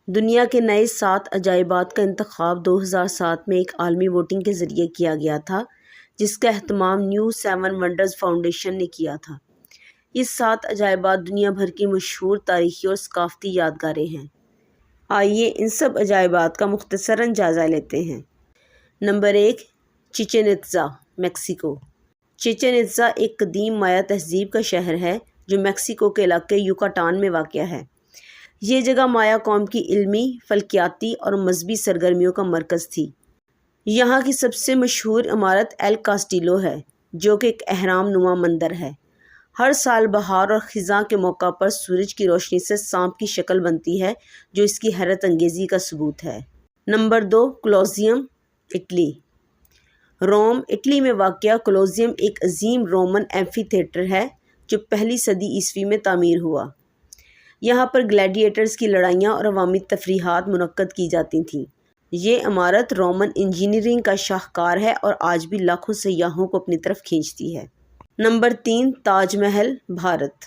دنیا کے نئے 7 عجائبات کا انتخاب 2007 میں ایک عالمی ووٹنگ کے ذریعے کیا گیا تھا، جس کا اہتمام نیو 7 ونڈرز فاؤنڈیشن نے کیا تھا۔ یہ 7 عجائبات دنیا بھر کی مشہور تاریخی اور ثقافتی یادگاریں ہیں۔ آئیے ان سب عجائبات کا مختصراً جائزہ لیتے ہیں۔ Number 1، چچن اطزا، Mexico. چچن اطزا ایک قدیم مایا تہذیب کا شہر ہے جو میکسیکو کے علاقے یوکاٹان میں واقع ہے۔ یہ جگہ مایا قوم کی علمی، فلکیاتی اور مذہبی سرگرمیوں کا مرکز تھی۔ یہاں کی سب سے مشہور عمارت ایل کاسٹیلو ہے، جو کہ ایک اہرام نما مندر ہے۔ ہر سال بہار اور خزاں کے موقع پر سورج کی روشنی سے سانپ کی شکل بنتی ہے، جو اس کی حیرت انگیزی کا ثبوت ہے۔ Number 2، Colosseum, Italy. Rome, Italy میں واقع کولوسیوم ایک عظیم رومن ایمفی تھیٹر ہے جو پہلی صدی عیسوی میں تعمیر ہوا۔ یہاں پر گلیڈیٹرز کی لڑائیاں اور عوامی تفریحات منعقد کی جاتی تھیں۔ یہ عمارت رومن انجینئرنگ کا شاہکار ہے اور آج بھی لاکھوں سیاحوں کو اپنی طرف کھینچتی ہے۔ نمبر 3، تاج محل، بھارت۔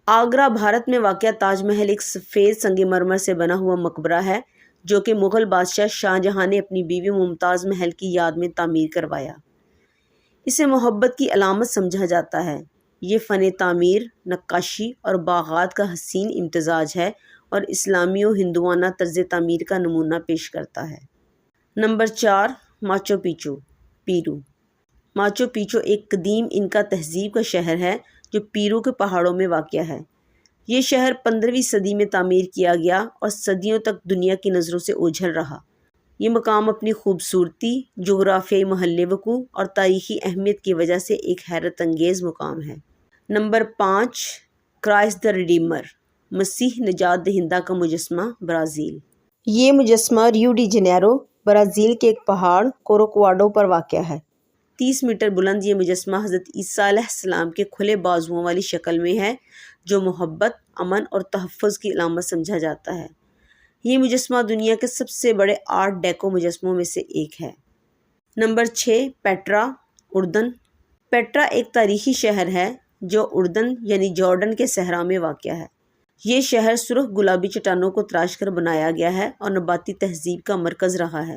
آگرہ، بھارت میں واقع تاج محل ایک سفید سنگ مرمر سے بنا ہوا مقبرہ ہے جو کہ مغل بادشاہ شاہ جہاں نے اپنی بیوی ممتاز محل کی یاد میں تعمیر کروایا۔ اسے محبت کی علامت سمجھا جاتا ہے۔ یہ فن تعمیر، نقاشی اور باغات کا حسین امتزاج ہے اور اسلامی و ہندوانہ طرز تعمیر کا نمونہ پیش کرتا ہے۔ نمبر 4، ماچو پیچو، پیرو۔ ماچو پیچو ایک قدیم انکا تہذیب کا شہر ہے جو پیرو کے پہاڑوں میں واقع ہے۔ یہ شہر 15ویں صدی میں تعمیر کیا گیا اور صدیوں تک دنیا کی نظروں سے اوجھل رہا۔ یہ مقام اپنی خوبصورتی، جغرافیائی محل وقوع اور تاریخی اہمیت کی وجہ سے ایک حیرت انگیز مقام ہے۔ نمبر 5، کرائسٹ دی ریڈیمر، مسیح نجات دہندہ کا مجسمہ، برازیل۔ یہ مجسمہ ریو ڈی جنیرو، برازیل کے ایک پہاڑ کوروکواڈو پر واقع ہے۔ 30 میٹر بلند یہ مجسمہ حضرت عیسیٰ علیہ السلام کے کھلے بازوؤں والی شکل میں ہے، جو محبت، امن اور تحفظ کی علامت سمجھا جاتا ہے۔ یہ مجسمہ دنیا کے سب سے بڑے آرٹ ڈیکو مجسموں میں سے ایک ہے۔ نمبر 6، پیٹرا، اردن۔ پیٹرا ایک تاریخی شہر ہے جو اردن یعنی جارڈن کے صحرا میں واقع ہے۔ یہ شہر سرخ گلابی چٹانوں کو تراش کر بنایا گیا ہے اور نباتی تہذیب کا مرکز رہا ہے۔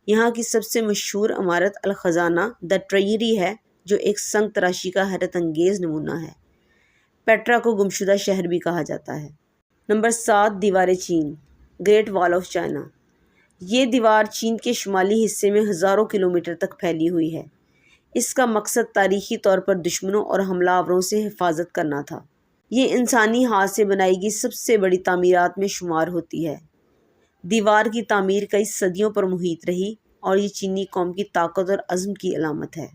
یہاں کی سب سے مشہور عمارت الخزانہ دی ٹریئری ہے جو ایک سنگ تراشی کا حیرت انگیز نمونہ ہے۔ پیٹرا کو گمشدہ شہر بھی کہا جاتا ہے۔ نمبر 7، دیوار چین، گریٹ وال آف چائنا۔ یہ دیوار چین کے شمالی حصے میں ہزاروں کلومیٹر تک پھیلی ہوئی ہے۔ اس کا مقصد تاریخی طور پر دشمنوں اور حملہ آوروں سے حفاظت کرنا تھا۔ یہ انسانی ہاتھ سے بنائی گئی سب سے بڑی تعمیرات میں شمار ہوتی ہے۔ دیوار کی تعمیر کئی صدیوں پر محیط رہی اور یہ چینی قوم کی طاقت اور عزم کی علامت ہے۔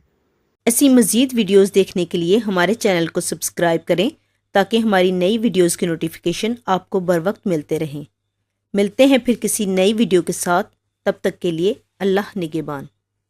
ایسی مزید ویڈیوز دیکھنے کے لیے ہمارے چینل کو سبسکرائب کریں تاکہ ہماری نئی ویڈیوز کی نوٹیفیکیشن آپ کو بر وقت ملتے رہیں۔ ملتے ہیں پھر کسی نئی ویڈیو کے ساتھ، تب تک کے لیے اللہ نگہبان۔